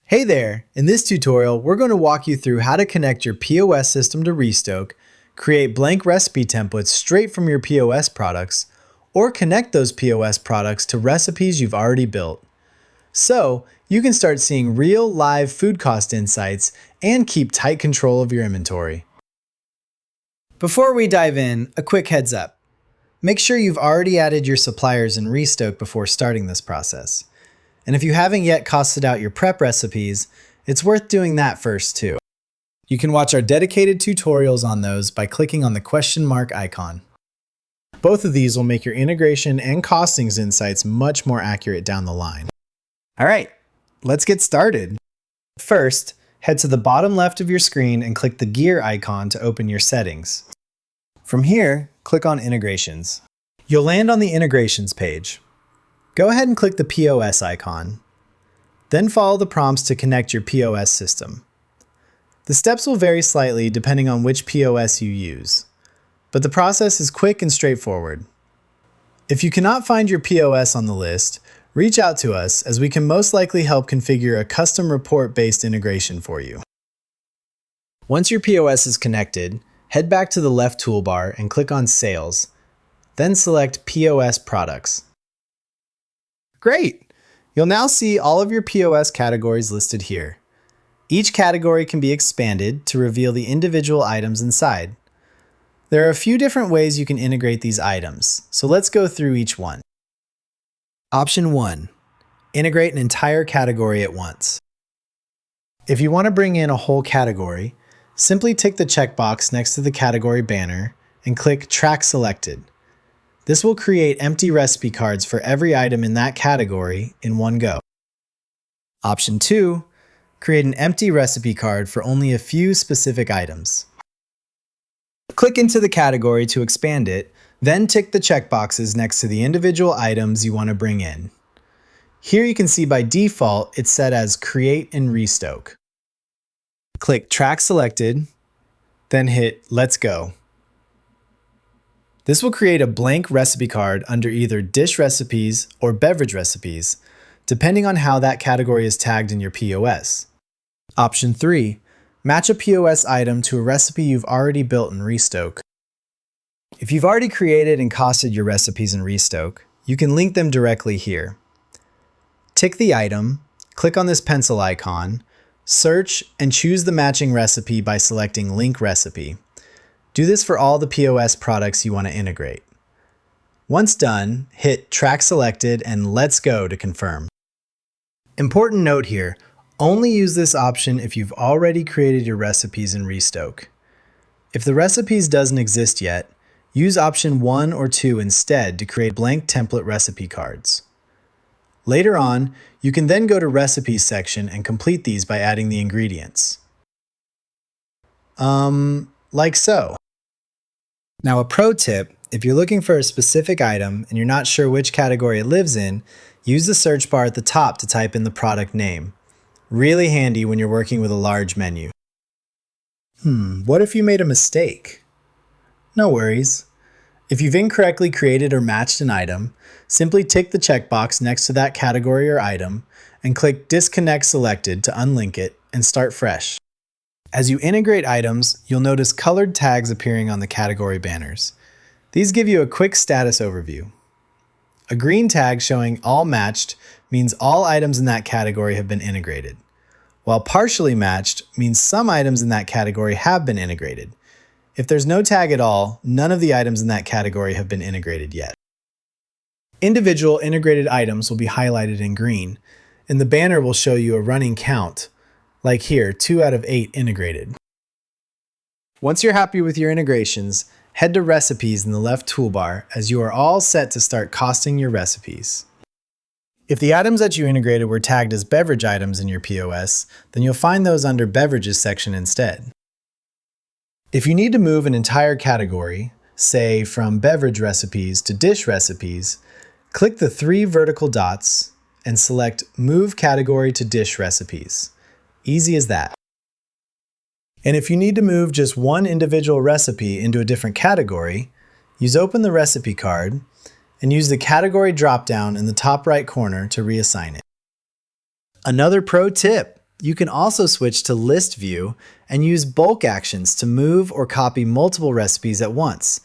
Hey there! In this tutorial, we're going to walk you through how to connect your POS system to Restoke, create blank recipe templates straight from your POS products, or connect those POS products to recipes you've already built. So, you can start seeing real, live food cost insights and keep tight control of your inventory. Before we dive in, a quick heads up. Make sure you've already added your suppliers in Restoke before starting this process. And if you haven't yet costed out your prep recipes, it's worth doing that first too. You can watch our dedicated tutorials on those by clicking on the question mark icon. Both of these will make your integration and costings insights much more accurate down the line. All right, let's get started. First, head to the bottom left of your screen and click the gear icon to open your settings. From here, click on Integrations. You'll land on the Integrations page. Go ahead and click the POS icon. Then follow the prompts to connect your POS system. The steps will vary slightly depending on which POS you use, but the process is quick and straightforward. If you cannot find your POS on the list, reach out to us as we can most likely help configure a custom report-based integration for you. Once your POS is connected, head back to the left toolbar and click on Sales, then select POS Products. Great! You'll now see all of your POS categories listed here. Each category can be expanded to reveal the individual items inside. There are a few different ways you can integrate these items, so let's go through each one. Option 1. Integrate an entire category at once. If you want to bring in a whole category, simply tick the checkbox next to the category banner and click Track Selected. This will create empty recipe cards for every item in that category in one go. Option 2. Create an empty recipe card for only a few specific items. Click into the category to expand it, then tick the checkboxes next to the individual items you want to bring in. Here you can see by default it's set as Create in Restoke. Click Track Selected, then hit Let's Go. This will create a blank recipe card under either dish recipes or beverage recipes, depending on how that category is tagged in your POS. Option 3. Match a POS item to a recipe you've already built in Restoke. If you've already created and costed your recipes in Restoke, you can link them directly here. Tick the item, click on this pencil icon, search, and choose the matching recipe by selecting Link Recipe. Do this for all the POS products you want to integrate. Once done, hit Track Selected and Let's Go to confirm. Important note here, only use this option if you've already created your recipes in Restoke. If the recipes doesn't exist yet, use option 1 or 2 instead to create blank template recipe cards. Later on, you can then go to Recipes section and complete these by adding the ingredients. Like so. Now a pro tip, if you're looking for a specific item and you're not sure which category it lives in, use the search bar at the top to type in the product name. Really handy when you're working with a large menu. What if you made a mistake? No worries. If you've incorrectly created or matched an item, simply tick the checkbox next to that category or item and click Disconnect Selected to unlink it and start fresh. As you integrate items, you'll notice colored tags appearing on the category banners. These give you a quick status overview. A green tag showing All Matched means all items in that category have been integrated, while partially matched means some items in that category have been integrated. If there's no tag at all, none of the items in that category have been integrated yet. Individual integrated items will be highlighted in green, and the banner will show you a running count, like here, 2 out of 8 integrated. Once you're happy with your integrations, head to Recipes in the left toolbar as you are all set to start costing your recipes. If the items that you integrated were tagged as beverage items in your POS, then you'll find those under Beverages section instead. If you need to move an entire category, say from beverage recipes to dish recipes, click the 3 vertical dots and select Move Category to Dish Recipes. Easy as that. And if you need to move just one individual recipe into a different category, open the recipe card and use the category dropdown in the top right corner to reassign it. Another pro tip, You can also switch to list view and use bulk actions to move or copy multiple recipes at once.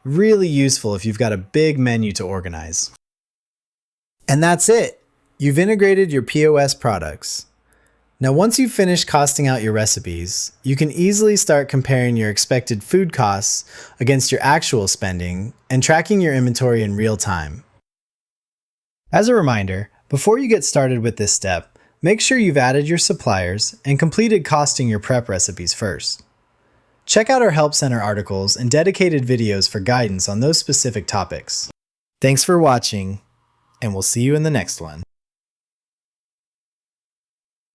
Really useful if you've got a big menu to organize. And that's it. You've integrated your POS products. Now, once you've finished costing out your recipes, you can easily start comparing your expected food costs against your actual spending and tracking your inventory in real time. As a reminder, before you get started with this step, make sure you've added your suppliers and completed costing your prep recipes first. Check out our Help Center articles and dedicated videos for guidance on those specific topics. Thanks for watching, and we'll see you in the next one.